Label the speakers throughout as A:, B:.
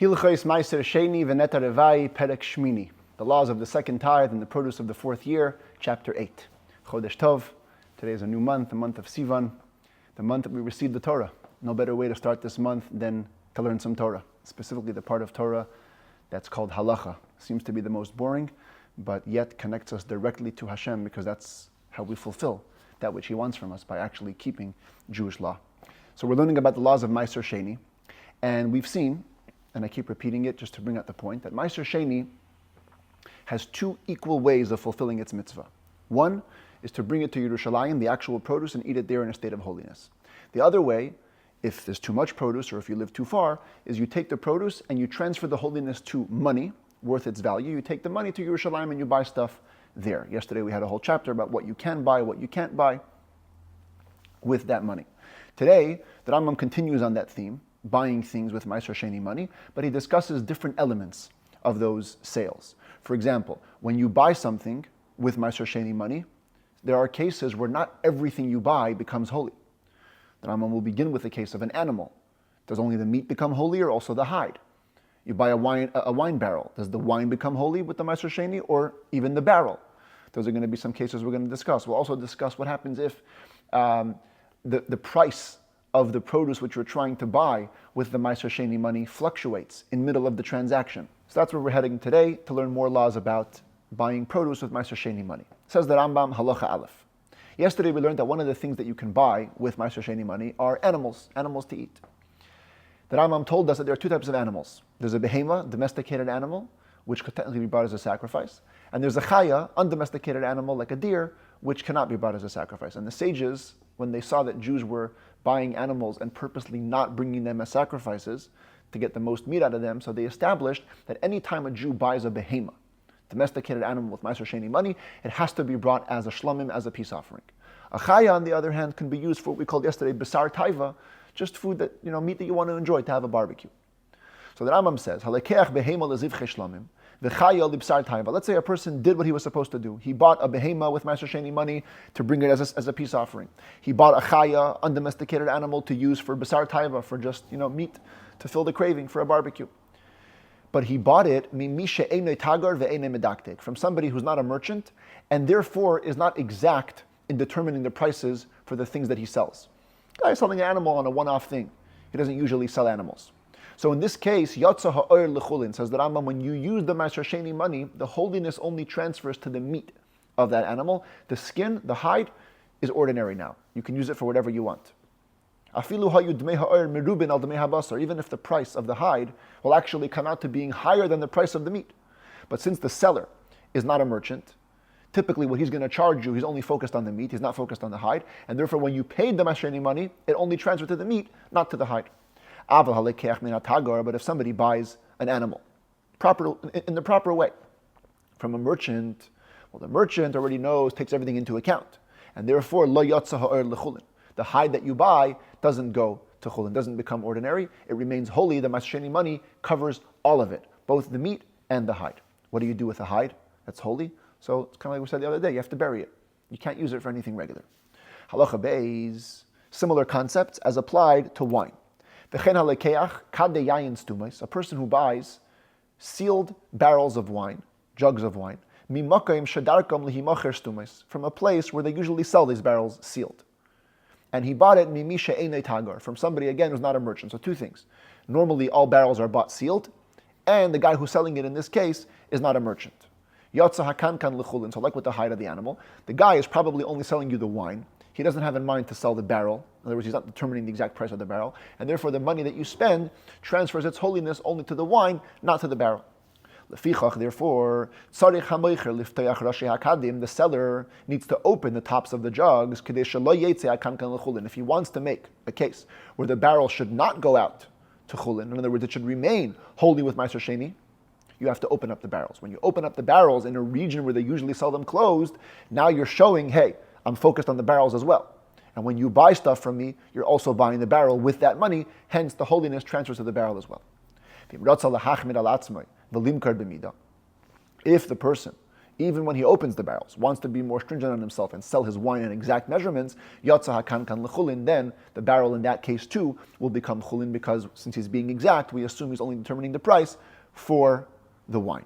A: Hilchos Maaser Sheini v'neta Rabbi Perek Shmini. The laws of the second tithe and the produce of the fourth year, chapter 8. Chodesh Tov. Today is a new month, the month of Sivan, the month that we receive the Torah. No better way to start this month than to learn some Torah, specifically the part of Torah that's called halacha. Seems to be the most boring, but yet connects us directly to Hashem, because that's how we fulfill that which He wants from us, by actually keeping Jewish law. So we're learning about the laws of Maaser Sheini, and we've seen, and I keep repeating it just to bring out the point, that Maaser Sheini has two equal ways of fulfilling its mitzvah. One is to bring it to Yerushalayim, the actual produce, and eat it there in a state of holiness. The other way, if there's too much produce or if you live too far, is you take the produce and you transfer the holiness to money, worth its value. You take the money to Yerushalayim and you buy stuff there. Yesterday we had a whole chapter about what you can buy, what you can't buy with that money. Today, the Rambam continues on that theme, buying things with Maaser Sheini money, but he discusses different elements of those sales. For example, when you buy something with Maaser Sheini money, there are cases where not everything you buy becomes holy. The Rambam will begin with the case of an animal. Does only the meat become holy, or also the hide? You buy a wine barrel. Does the wine become holy with the Maaser Sheini, or even the barrel? Those are going to be some cases we're going to discuss. We'll also discuss what happens if the price of the produce which you're trying to buy with the Maaser Sheini money fluctuates in middle of the transaction. So that's where we're heading today, to learn more laws about buying produce with Maaser Sheini money. Says the Rambam, Halacha Aleph. Yesterday we learned that one of the things that you can buy with Maaser Sheini money are animals to eat. The Rambam told us that there are two types of animals. There's a behema, domesticated animal, which could technically be brought as a sacrifice. And there's a chaya, undomesticated animal like a deer, which cannot be brought as a sacrifice. And the sages, when they saw that Jews were buying animals and purposely not bringing them as sacrifices to get the most meat out of them, so they established that any time a Jew buys a behema, domesticated animal with Maaser Sheini money, it has to be brought as a shlamim, as a peace offering. A chaya, on the other hand, can be used for what we called yesterday basar taiva, just food that, meat that you want to enjoy, to have a barbecue. So the Rambam says, Halekeach behema lezivche shlamim, v'chaya libsar taiva. Let's say a person did what he was supposed to do. He bought a behema with Maaser Sheini money to bring it as a peace offering. He bought a chaya, undomesticated animal, to use for basar taiva, for just, meat, to fill the craving for a barbecue. But he bought it from somebody who's not a merchant, and therefore is not exact in determining the prices for the things that he sells. The guy is selling an animal on a one-off thing. He doesn't usually sell animals. So in this case, Yotza ha'oir l'chulin, says the Rambam, when you use the Maaser Sheini money, the holiness only transfers to the meat of that animal. The skin, the hide, is ordinary now. You can use it for whatever you want. Even if the price of the hide will actually come out to being higher than the price of the meat. But since the seller is not a merchant, typically what he's going to charge you, he's only focused on the meat, he's not focused on the hide, and therefore when you paid the Maaser Sheini money, it only transferred to the meat, not to the hide. But if somebody buys an animal in the proper way from a merchant, well, the merchant already knows, takes everything into account, and therefore lo yotza ha'or l'chulin. The hide that you buy doesn't go to chulin, doesn't become ordinary. It remains holy. The Maaser Sheini money covers all of it, both the meat and the hide. What do you do with the hide that's holy? So it's kind of like we said the other day, you have to bury it. You can't use it for anything regular. Halacha beis, similar concepts as applied to wine. A person who buys sealed barrels of wine, jugs of wine, from a place where they usually sell these barrels sealed. And he bought it mimisha einay tagar, from somebody, again, who's not a merchant. So two things. Normally all barrels are bought sealed, and the guy who's selling it in this case is not a merchant. Yotza hakankan l'chulin, so like with the hide of the animal, the guy is probably only selling you the wine. He doesn't have in mind to sell the barrel. In other words, he's not determining the exact price of the barrel. And therefore the money that you spend transfers its holiness only to the wine, not to the barrel. Lefichach, therefore, the seller needs to open the tops of the jugs, if he wants to make a case where the barrel should not go out to chulin, in other words, it should remain holy with Maaser Sheini, you have to open up the barrels. When you open up the barrels in a region where they usually sell them closed, now you're showing, hey, I'm focused on the barrels as well. And when you buy stuff from me, you're also buying the barrel with that money, hence the holiness transfers to the barrel as well. If the person even when he opens the barrels, wants to be more stringent on himself and sell his wine in exact measurements, Yotza hakankan lechulin, then the barrel in that case too will become chulin, because since he's being exact, we assume he's only determining the price for the wine.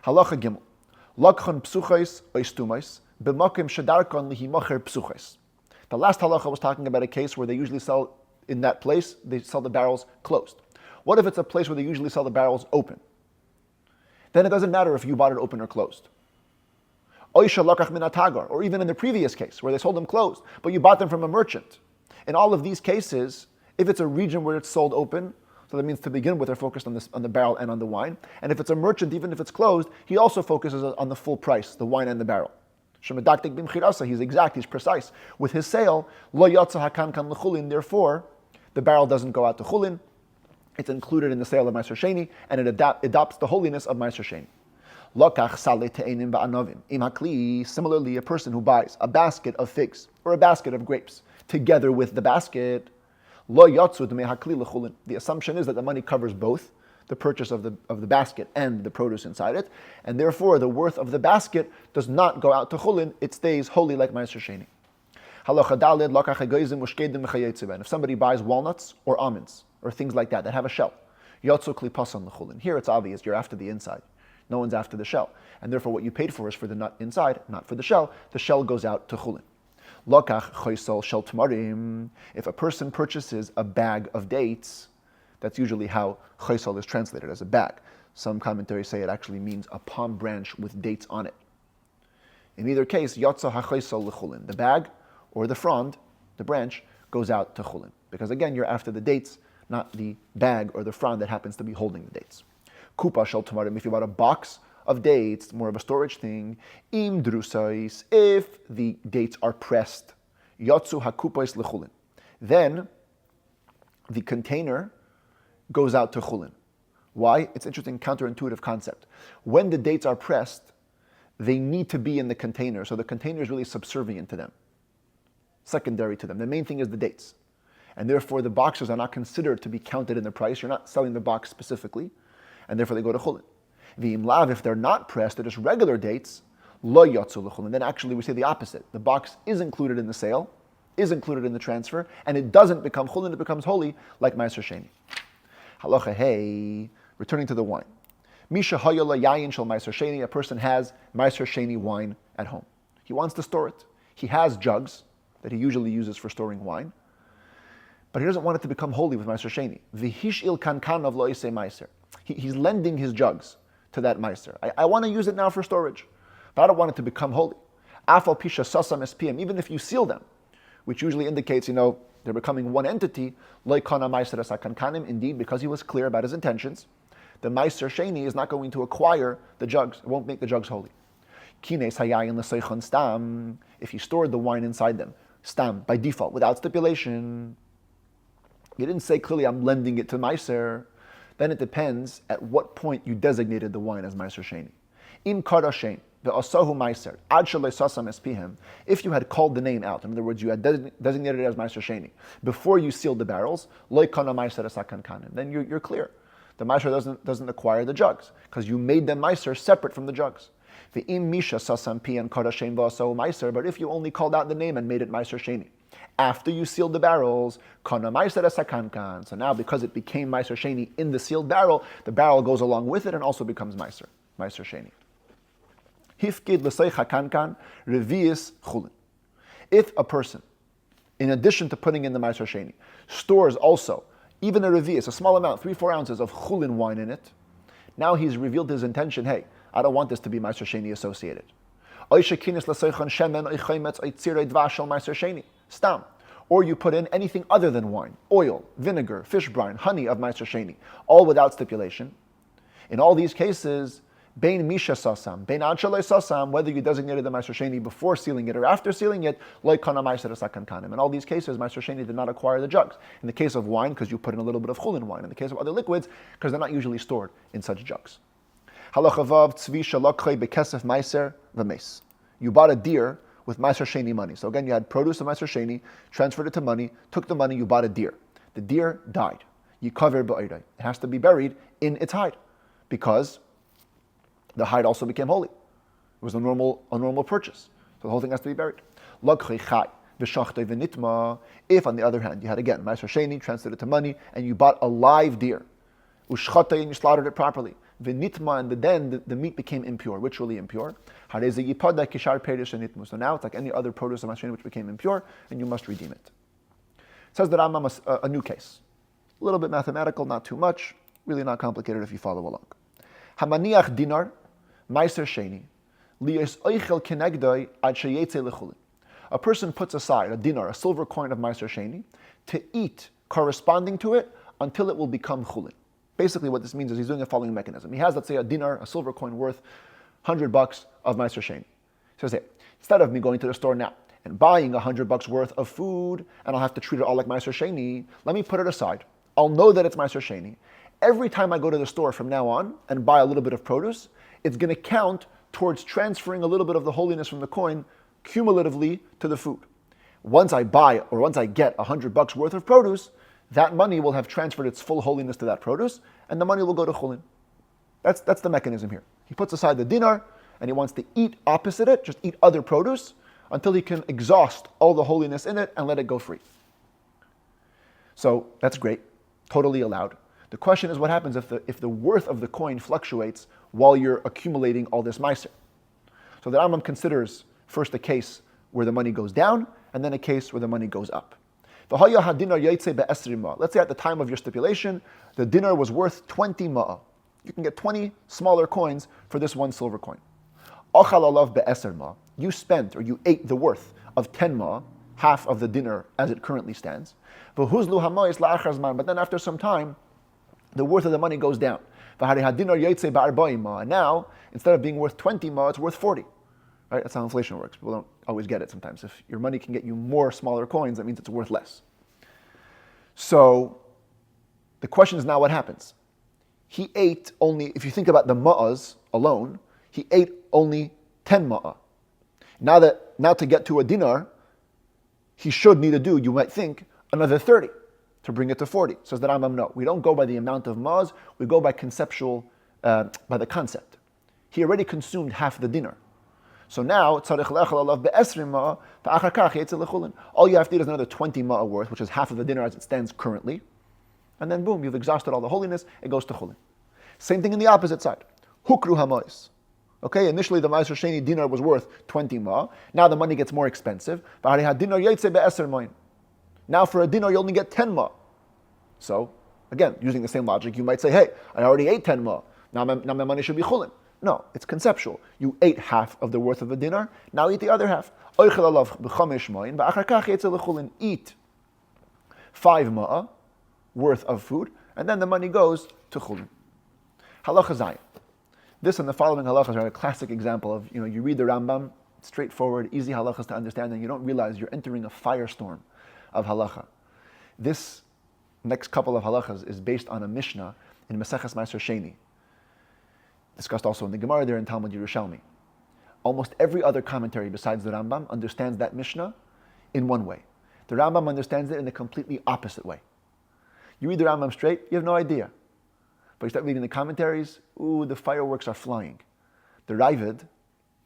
A: Halacha gimel. Lakhan psuchais oistumais b'makim shadarkon lihimacher psuchais. The last halacha was talking about a case where they usually sell in that place, they sell the barrels closed. What if it's a place where they usually sell the barrels open? Then it doesn't matter if you bought it open or closed. Oisha lakach min atagar, or even in the previous case where they sold them closed, but you bought them from a merchant. In all of these cases, if it's a region where it's sold open, so that means to begin with they're focused on the barrel and on the wine. And if it's a merchant, even if it's closed, he also focuses on the full price, the wine and the barrel. Shemedaktik b'mchirasa, he's exact, he's precise. With his sale, lo yotza hakankan l'chulin, therefore, the barrel doesn't go out to chulin, it's included in the sale of Maaser Sheini, and it adopts the holiness of Maaser Sheini. Lokach saleh te'enim ba'anovim. Im hakli, similarly, a person who buys a basket of figs or a basket of grapes together with the basket, lo yotzu d'mei hakli l'chulin. The assumption is that the money covers both the purchase of the basket and the produce inside it, and therefore the worth of the basket does not go out to chulin, it stays holy like Maaser Sheini. Halacha daled lokach egoizim ushkedim mechayetzeben. If somebody buys walnuts or almonds or things like that have a shell, yotzu kli pasan l'chulin. Here it's obvious, you're after the inside. No one's after the shell. And therefore what you paid for is for the nut inside, not for the shell. The shell goes out to chulin. Lokach choisol shel tamarim. If a person purchases a bag of dates, that's usually how choisol is translated, as a bag. Some commentaries say it actually means a palm branch with dates on it. In either case, yotza ha-choisol l'chulin. The bag or the frond, the branch, goes out to chulin. Because again, you're after the dates, not the bag or the frond that happens to be holding the dates. Kupa shel tamarim, if you bought a box of dates, more of a storage thing, im drusais, if the dates are pressed, yotzu hakupais lechulin, then the container goes out to chulin. Why? It's interesting, counterintuitive concept. When the dates are pressed, they need to be in the container, so the container is really subservient to them, secondary to them. The main thing is the dates. And therefore the boxes are not considered to be counted in the price. You're not selling the box specifically, and therefore they go to chulin. V'im lav, if they're not pressed, they're just regular dates, lo yotzu l'chulin. Then actually we say the opposite. The box is included in the sale, is included in the transfer, and it doesn't become chulin, it becomes holy, like Maaser Sheini. Halacha hey, returning to the wine. Misha hayola yayin shel Maaser Sheini, a person has Maaser Sheini wine at home. He wants to store it. He has jugs that he usually uses for storing wine, but he doesn't want it to become holy with Maaser Sheini. V'hish'il kankan of lo yisei Maaser. He's lending his jugs to that Maaser. I want to use it now for storage, but I don't want it to become holy. Afal pisha sasam espm, even if you seal them, which usually indicates, they're becoming one entity, lo ikana Maaser asakankanim, indeed, because he was clear about his intentions, the Maaser Sheini is not going to acquire the jugs. It won't make the jugs holy. Kines hayayin l'seichon stam, if you stored the wine inside them, stam, by default, without stipulation, you didn't say clearly, I'm lending it to Maaser. Then it depends at what point you designated the wine as Maaser Sheini. Im karashen ve'asahu Maaser ad shalei sasam espihem. If you had called the name out, in other words, you had designated it as Maaser Sheini before you sealed the barrels, lo kana Maaser asakankanim. Then you're clear. The Maaser doesn't acquire the jugs because you made them Maaser separate from the jugs. Ve'im misha sasam pi and karashen ve'asahu Maaser. But if you only called out the name and made it Maaser Sheini after you sealed the barrels, kana Maaser asakankan. So now, because it became Maaser Sheini in the sealed barrel, the barrel goes along with it and also becomes Maaser Sheini. Hifkid l'sei hakankan revius chulin. If a person, in addition to putting in the Maaser Sheini, stores also even a revius, a small amount, 3-4 ounces of chulin wine in it, now he's revealed his intention. Hey, I don't want this to be Maaser Sheini associated. Stam. Or you put in anything other than wine, oil, vinegar, fish brine, honey of Maaser Sheini, all without stipulation. In all these cases, bein misha sasam, bein ad shalei sasam, whether you designated the Maaser Sheini before sealing it or after sealing it, lo kana Maaser asakankanim. In all these cases, Maaser Sheini did not acquire the jugs. In the case of wine, because you put in a little bit of chulin wine. In the case of other liquids, because they're not usually stored in such jugs. Halacha vav tzvi shalokchei bekesef Maaser v'mes. You bought a deer with Maaser Sheini money. So again, you had produce of Maaser Sheini, transferred it to money, took the money, you bought a deer. The deer died. You cover ba'irei. It has to be buried in its hide because the hide also became holy was a normal purchase. So the whole thing has to be buried. If, on the other hand, you had again Maaser Sheini, translated to money, and you bought a live deer, and you slaughtered it properly, and then the meat became impure, ritually impure. So now it's like any other produce of Maaser Sheini which became impure, and you must redeem it. Says the Rambam a new case. A little bit mathematical, not too much, really not complicated if you follow along. Hamaniach dinar, Maaser Sheini, liyos oichel kenegdoi ad sheyetze lechulin. A person puts aside a dinar, a silver coin of Maaser Sheini, to eat corresponding to it until it will become chulin. Basically what this means is he's doing the following mechanism. He has, let's say, a dinar, a silver coin worth $100 of Maaser Sheini. He says, hey, instead of me going to the store now and buying $100 worth of food, and I'll have to treat it all like Maaser Sheini, let me put it aside. I'll know that it's Maaser Sheini. Every time I go to the store from now on and buy a little bit of produce, it's going to count towards transferring a little bit of the holiness from the coin cumulatively to the food. Once I buy or once I get $100 worth of produce, that money will have transferred its full holiness to that produce, and the money will go to chulin. That's the mechanism here. He puts aside the dinar, and he wants to eat opposite it, just eat other produce, until he can exhaust all the holiness in it and let it go free. So that's great, totally allowed. The question is what happens if the worth of the coin fluctuates while you're accumulating all this maaser. So the Rambam considers first a case where the money goes down, and then a case where the money goes up. Let's say at the time of your stipulation, the dinar was worth 20 ma'ah. You can get 20 smaller coins for this one silver coin. You spent or you ate the worth of 10 ma'ah, half of the dinar as it currently stands. But then after some time, the worth of the money goes down. And now, instead of being worth 20 ma'ah, it's worth 40. Right? That's how inflation works. People don't always get it sometimes. If your money can get you more smaller coins, that means it's worth less. So the question is now what happens? He ate only, if you think about the ma'as alone, he ate only 10 ma'ah. Now to get to a dinar, he should need to do, you might think, another 30 to bring it to 40. Says the Rambam, no. We don't go by the amount of ma'as, we go by conceptual, by the concept. He already consumed half the dinar. So now, all you have to eat is another 20 ma'ah worth, which is half of the dinar as it stands currently. And then boom, you've exhausted all the holiness, it goes to chulin. Same thing in the opposite side. Hukru hamois. Okay, initially the Maaser Sheini dinar was worth 20 ma'ah. Now the money gets more expensive. Now for a dinar you only get 10 ma'ah. So, again, using the same logic, you might say, hey, I already ate 10 ma'ah. Now my money should be chulin. No, it's conceptual. You ate half of the worth of a dinar, now eat the other half. Eat 5 ma'ah worth of food, and then the money goes to chulin. Halacha Zayin. This and the following halachas are a classic example of, you read the Rambam, straightforward, easy halachas to understand, and you don't realize you're entering a firestorm of halacha. This next couple of halachas is based on a Mishnah in Maseches Maaser Sheini, discussed also in the Gemara there in Talmud Yerushalmi. Almost every other commentary besides the Rambam understands that Mishnah in one way. The Rambam understands it in a completely opposite way. You read the Rambam straight, you have no idea. But you start reading the commentaries, the fireworks are flying. The Ravid,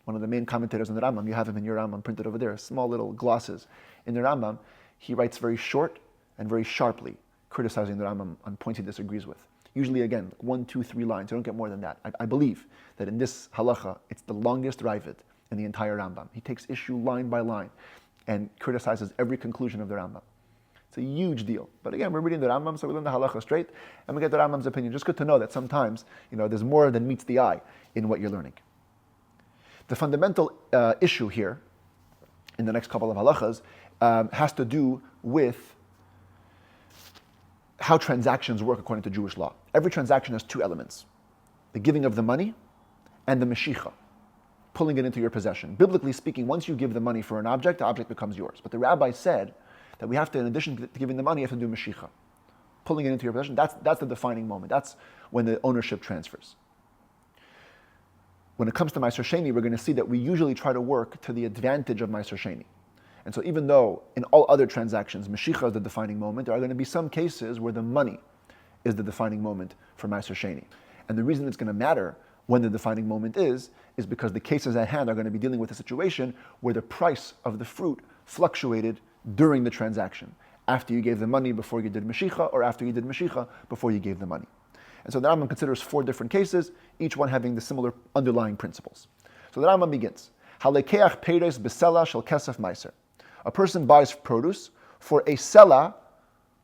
A: one of the main commentators on the Rambam, you have him in your Rambam printed over there, small little glosses. In the Rambam, he writes very short and very sharply, criticizing the Rambam on points he disagrees with. Usually, again, 1, 2, 3 lines. You don't get more than that. I believe that in this halacha, it's the longest Ravid in the entire Rambam. He takes issue line by line and criticizes every conclusion of the Rambam. It's a huge deal. But again, we're reading the Rambam, so we learn the halacha straight, and we get the Rambam's opinion. Just good to know that sometimes, there's more than meets the eye in what you're learning. The fundamental issue here, in the next couple of halachas, has to do with how transactions work according to Jewish law. Every transaction has 2 elements: the giving of the money and the meshicha, pulling it into your possession. Biblically speaking, once you give the money for an object, the object becomes yours. But the rabbi said that we have to, in addition to giving the money, you have to do meshicha, pulling it into your possession. That's the defining moment. That's when the ownership transfers. When it comes to Maaser Sheini, we're going to see that we usually try to work to the advantage of Maaser Sheini. And so even though in all other transactions, meshicha is the defining moment, there are going to be some cases where the money is the defining moment for Maaser Sheini. And the reason it's going to matter when the defining moment is because the cases at hand are going to be dealing with a situation where the price of the fruit fluctuated during the transaction, after you gave the money before you did Mashicha, or after you did Mashicha before you gave the money. And so the Rambam considers 4 different cases, each one having the similar underlying principles. So the Rambam begins, Halekeach peiros besela shel kesef Maaser. A person buys produce for a sela,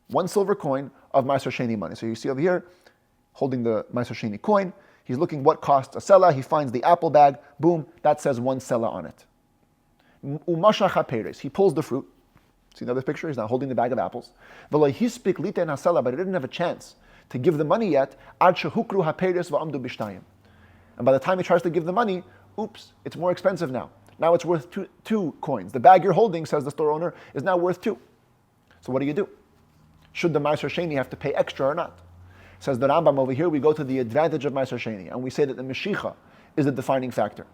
A: 1 silver coin of Maaser Sheini money. So you see over here, holding the Maaser Sheini coin, he's looking what costs a sela, he finds the apple bag, boom, that says 1 sela on it. Umashach peiros, he pulls the fruit. See another picture? He's now holding the bag of apples. But he didn't have a chance to give the money yet. And by the time he tries to give the money, oops, it's more expensive now. Now it's worth two coins. The bag you're holding, says the store owner, is now worth 2. So what do? Should the Maaser Sheini have to pay extra or not? Says the Rambam over here, we go to the advantage of Maaser Sheini, and we say that the Mashicha is the defining factor.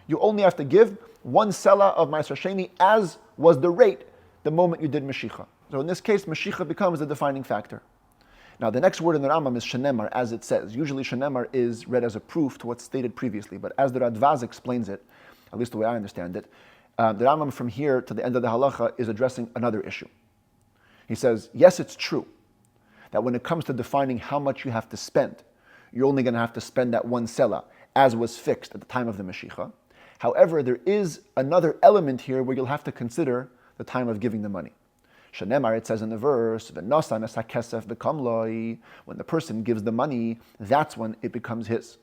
A: You only have to give 1 sela of Maaser Sheini, as was the rate the moment you did Mashicha. So in this case, Mashicha becomes the defining factor. Now the next word in the Rambam is shenemar, as it says. Usually shenemar is read as a proof to what's stated previously, but as the Radvaz explains it, at least the way I understand it, the Rambam from here to the end of the halacha is addressing another issue. He says, yes, it's true that when it comes to defining how much you have to spend, you're only going to have to spend that 1 sela, as was fixed at the time of the Mashicha. However, there is another element here where you'll have to consider the time of giving the money. Shenemar, it says in the verse, when the person gives the money, that's when it becomes his.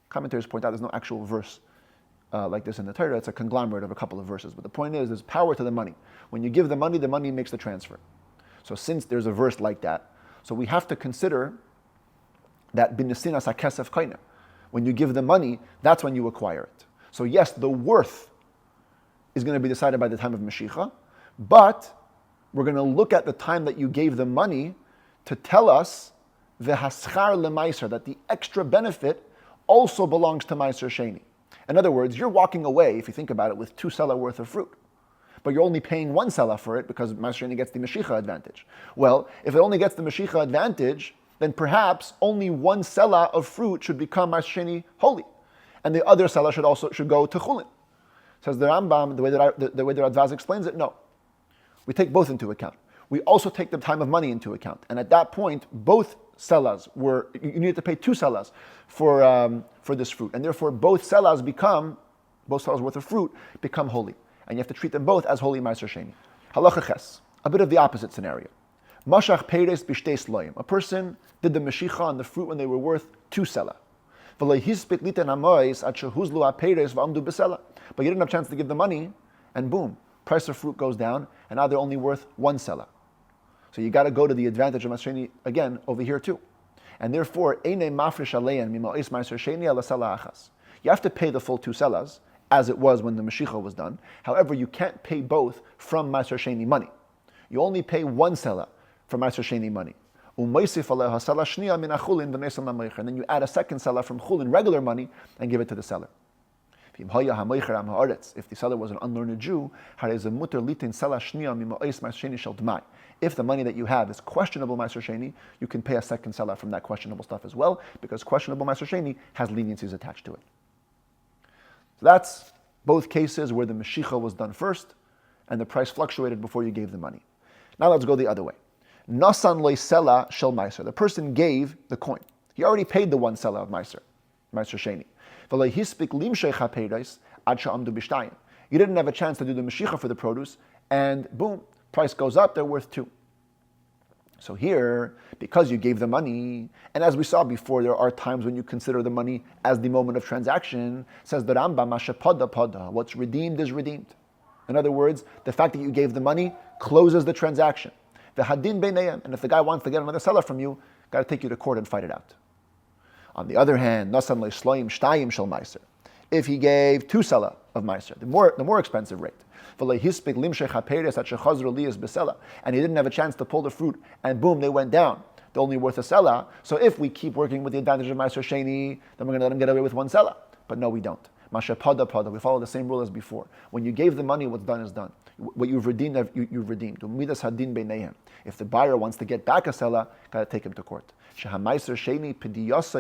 A: Commentators point out there's no actual verse like this in the Torah. It's a conglomerate of a couple of verses. But the point is, there's power to the money. When you give the money makes the transfer. So since there's a verse like that, so we have to consider that binesinas hakesef kaina. When you give the money, that's when you acquire it. So yes, the worth is going to be decided by the time of Mashicha, but we're going to look at the time that you gave the money to tell us v'haschar leMaaser, that the extra benefit also belongs to Maaser Sheini. In other words, you're walking away, if you think about it, with 2 sela worth of fruit, but you're only paying 1 sela for it because Maaser Sheini gets the Mashicha advantage. Well, if it only gets the Mashicha advantage, then perhaps only 1 sela of fruit should become Maaser Sheini holy, and the other sela should go to chulin. Says the Rambam, the way the Radvaz explains it, no. We take both into account. We also take the time of money into account. And at that point, both selas you needed to pay 2 selas for this fruit. And therefore, both selas worth of fruit become holy. And you have to treat them both as holy Maaser Sheini. Halacha ches, a bit of the opposite scenario. Mashach peiros b'shtei sloim. A person did the Mashicha on the fruit when they were worth 2 sela. But you didn't have a chance to give the money, and boom, price of fruit goes down, and now they're only worth 1 sela. So you got to go to the advantage of Maaser Sheini again over here too. And therefore, you have to pay the full 2 selas, as it was when the Mashicha was done. However, you can't pay both from Maaser Sheini money. You only pay 1 sela from Maaser Sheini money. And then you add a second seller from chulin, regular money, and give it to the seller. If the seller was an unlearned Jew, if the money that you have is questionable Maaser Sheini, you can pay a second seller from that questionable stuff as well, because questionable Maaser Sheini has leniencies attached to it. So that's both cases where the Mashicha was done first, and the price fluctuated before you gave the money. Now let's go the other way. Nasan loy sela shel Maaser. The person gave the coin. He already paid the 1 sela of Maaser Sheini. You didn't have a chance to do the Mashicha for the produce, and boom, price goes up, they're worth 2. So here, because you gave the money, and as we saw before, there are times when you consider the money as the moment of transaction, says the Rambam, pada, what's redeemed is redeemed. In other words, the fact that you gave the money closes the transaction. V'hadin beinayim, and if the guy wants to get another seller from you, got to take you to court and fight it out. On the other hand, nasan le'shloim shtayim shel Maaser. If he gave 2 sela of Maaser, the more expensive rate, and he didn't have a chance to pull the fruit, and boom, they went down. They're only worth 1 sela. So if we keep working with the advantage of Maaser Sheini, then we're going to let him get away with 1 sela. But no, we don't. Masha pada, we follow the same rule as before. When you gave the money, what's done is done. What you've redeemed, you've redeemed. If the buyer wants to get back a seller, got to take him to court. When it comes to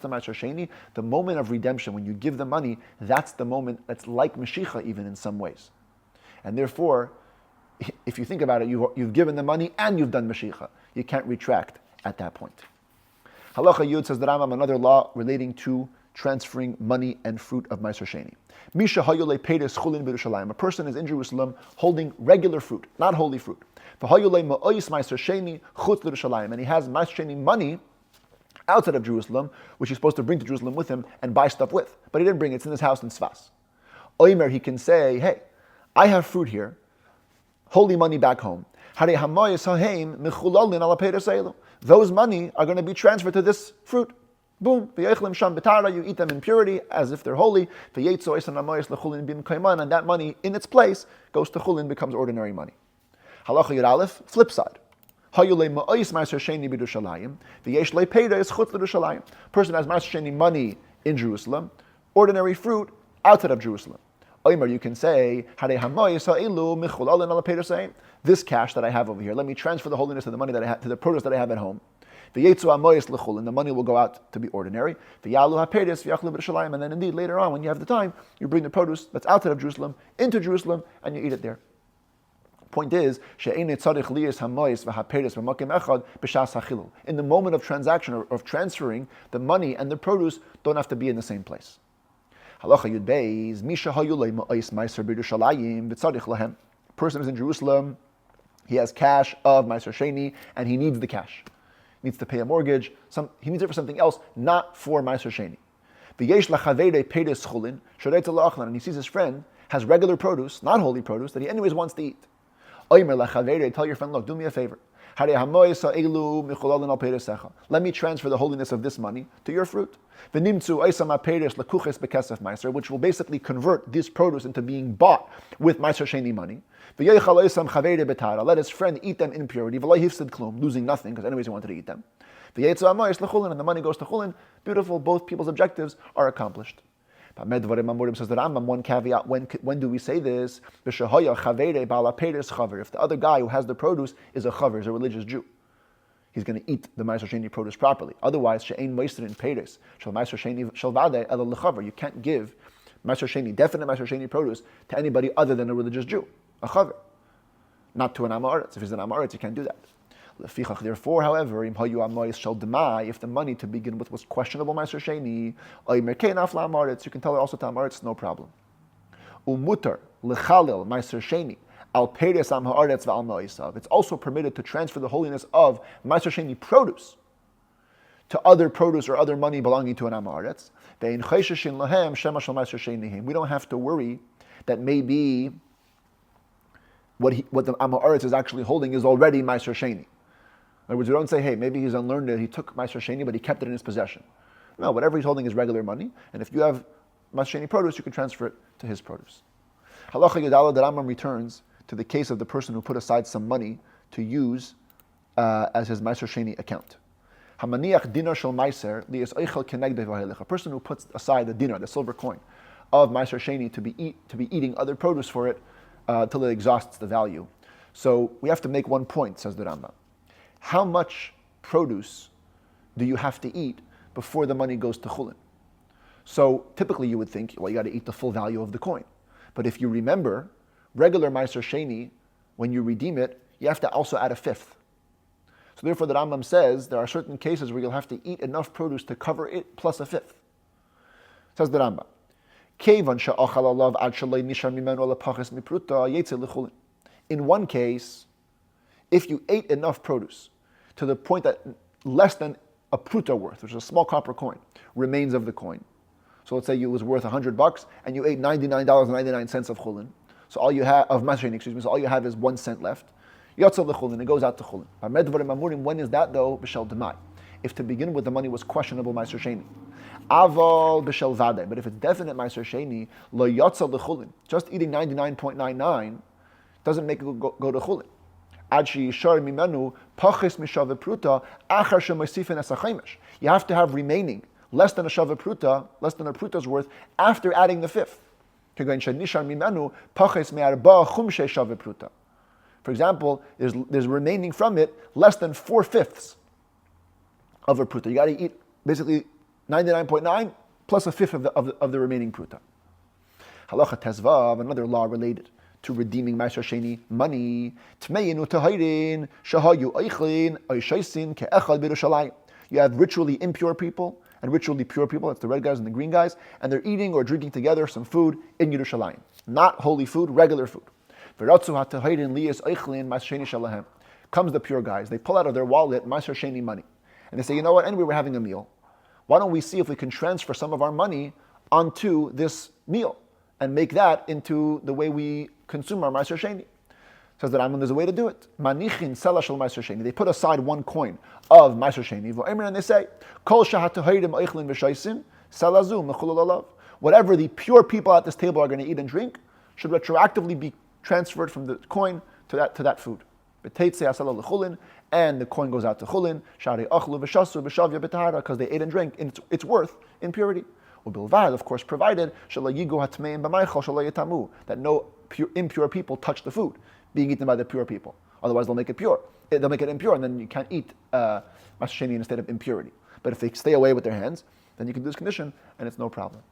A: Maaser Sheini, the moment of redemption, when you give the money, that's the moment that's like Mashicha even in some ways. And therefore, if you think about it, you've given the money and you've done Mashicha. You can't retract at that point. Halacha Yud, says the Rambam, another law relating to transferring money and fruit of Maaser Sheini. A person is in Jerusalem holding regular fruit, not holy fruit. And he has Maaser Sheini money outside of Jerusalem, which he's supposed to bring to Jerusalem with him and buy stuff with. But he didn't bring it. It's in his house in Sfas. Oimer, he can say, hey, I have fruit here, holy money back home. Those money are going to be transferred to this fruit. Boom. You eat them in purity as if they're holy. And that money in its place goes to chulin, becomes ordinary money. Halacha Yud Aleph, flip side. Person has Maaser Sheini money in Jerusalem, ordinary fruit outside of Jerusalem. You can say, this cash that I have over here, let me transfer the holiness of the money that I have to the produce that I have at home. And the money will go out to be ordinary. And then indeed, later on, when you have the time, you bring the produce that's outside of Jerusalem into Jerusalem and you eat it there. Point is, in the moment of transaction or of transferring, the money and the produce don't have to be in the same place. Person is in Jerusalem, he has cash of Maaser Sheini, and he needs the cash. He needs to pay a mortgage. He needs it for something else, not for Maaser Sheini. And he sees his friend has regular produce, not holy produce, that he anyways wants to eat. Tell your friend, look, do me a favor. Let me transfer the holiness of this money to your fruit. Which will basically convert this produce into being bought with Maaser Sheini money. Let his friend eat them in purity, losing nothing, because anyways he wanted to eat them. And the money goes to chulin. Beautiful, both people's objectives are accomplished. Says the Rambam, one caveat, when do we say this? If the other guy who has the produce is a chaver, is a religious Jew, he's going to eat the Maaser Sheini produce properly. Otherwise, she'ein moisterin peiros shel Maaser Sheini shel vadei ela lechaver. You can't give Maaser Sheini, definite Maaser Sheini produce to anybody other than a religious Jew, a chaver, not to an Am Haaretz. If he's an Am Haaretz, you can't do that. Therefore, however, if the money to begin with was questionable Maaser Sheini, you can tell it also to Am Haaretz, no problem. Umutar lechalel Maaser Sheini al peiros Am Haaretz v'al ma'asav. It's also permitted to transfer the holiness of Maaser Sheini produce to other produce or other money belonging to an Am Haaretz. We don't have to worry that maybe what the Am Haaretz is actually holding is already Maaser Sheini. In other words, we don't say, hey, maybe he's unlearned it, he took Maaser Sheini, but he kept it in his possession. No, whatever he's holding is regular money, and if you have Maaser Sheini produce, you can transfer it to his produce. Halacha Yudala, the Rambam returns to the case of the person who put aside some money to use as his Maaser Sheini account. Hamaniach dinar shel Maaser liyas oichel kenegdei v'halech. A person who puts aside the dinar, the silver coin, of Maaser Sheini to be eating other produce for it till it exhausts the value. So we have to make one point, says the Rambam. How much produce do you have to eat before the money goes to chulin? So typically you would think, well, you got to eat the full value of the coin. But if you remember, regular Maaser Sheini, when you redeem it, you have to also add a fifth. So therefore the Rambam says there are certain cases where you'll have to eat enough produce to cover it plus a fifth. Says the Rambam. In one case, if you ate enough produce to the point that less than a pruta worth, which is a small copper coin, remains of the coin. So let's say it was worth $100 and you ate $99.99 of chulin. So all you have of Maaser Sheini, so all you have is 1 cent left. Yotzav lechulin, it goes out to chulin. When is that though? B'shel demai. If to begin with the money was questionable Maaser Sheini. Aval b'shel vadei. But if it's definite Maaser Sheini, lo yotzav lechulin. Just eating 99.99 doesn't make it go to chulin. You have to have remaining less than a shava pruta, less than a pruta's worth, after adding the fifth. For example, there's remaining from it less than 4/5 of a pruta. You got to eat basically 99.9 plus a fifth of the remaining pruta. Halacha tezvav, another law related to redeeming Maaser Sheini money. You have ritually impure people and ritually pure people, that's the red guys and the green guys, and they're eating or drinking together some food in Yerushalayim. Not holy food, regular food. Comes the pure guys, they pull out of their wallet Maaser Sheini money. And they say, you know what, anyway, we're having a meal. Why don't we see if we can transfer some of our money onto this meal and make that into the way we consume our Maaser Sheini? Says that there's a way to do it. Manichin sela shel Maaser Sheini. They put aside one coin of Maaser Sheini, and they say, Kol shahatohirim oichlin v'shaisim salazu mechulul alav. Whatever the pure people at this table are going to eat and drink should retroactively be transferred from the coin to that food. And the coin goes out to chulin, because they ate and drank in its worth in purity. Of course, provided that no impure people touch the food being eaten by the pure people. Otherwise, they'll make it pure. They'll make it impure, and then you can't eat Maaser Sheini in a state of impurity. But if they stay away with their hands, then you can do this condition, and it's no problem.